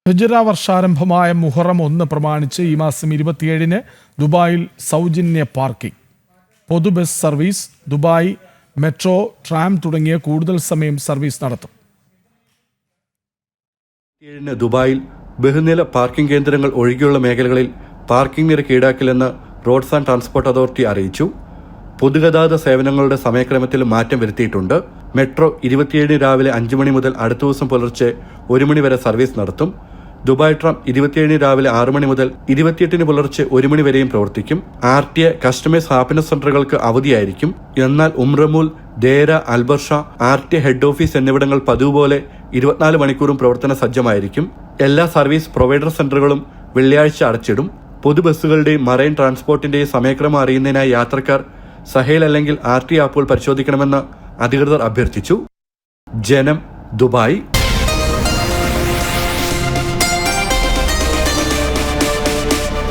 ഹിജ്റ വർഷാരംഭമായ മുഹറം 1 പ്രമാണിച്ച് ഈ മാസം 27-ന് ദുബായിൽ സൗജന്യ പാർക്കിംഗ്. പൊതു bus service, Dubai metro, tram തുടങ്ങിയ കൂടുതൽ സമയം സർവീസ് നടത്തും. ദുബായിൽ ബഹുനില പാർക്കിംഗ് കേന്ദ്രങ്ങൾ ഒഴികെയുള്ള മേഖലകളിൽ പാർക്കിംഗ് നിരക്ക് ഈടാക്കില്ലെന്ന് റോഡ്സ് ആൻഡ് ട്രാൻസ്പോർട്ട് അതോറിറ്റി അറിയിച്ചു. പൊതുഗതാഗത സേവനങ്ങളുടെ സമയക്രമത്തിൽ മാറ്റം വരുത്തിയിട്ടുണ്ട്. മെട്രോ 27-ന് രാവിലെ 5 മണി മുതൽ അടുത്ത ദിവസം പുലർച്ചെ 1 മണി വരെ സർവീസ് നടത്തും. ദുബായ് ട്രാം 27-ന് രാവിലെ 6 മണി മുതൽ 28-ന് പുലർച്ചെ 1 മണി വരെയും പ്രവർത്തിക്കും. RTA കസ്റ്റമേഴ്സ് ഹാപ്പിനെസ് സെന്ററുകൾക്ക് അവധിയായിരിക്കും. എന്നാൽ ഉംറമൂൽ, ദേര, അൽബർഷ, RTA ഹെഡ് ഓഫീസ് എന്നിവിടങ്ങൾ പതിവ് പോലെ 24 മണിക്കൂറും പ്രവർത്തന സജ്ജമായിരിക്കും. എല്ലാ സർവീസ് പ്രൊവൈഡർ സെന്ററുകളും വെള്ളിയാഴ്ച അടച്ചിടും. പൊതു ബസ്സുകളുടെയും മറൈൻ ട്രാൻസ്പോർട്ടിന്റെയും സമയക്രമം അറിയുന്നതിനായി യാത്രക്കാർ സഹേൽ അല്ലെങ്കിൽ RTA ആപ്പുകൾ പരിശോധിക്കണമെന്ന് അധികൃതർ അഭ്യർത്ഥിച്ചു. ജനം, ദുബായ്.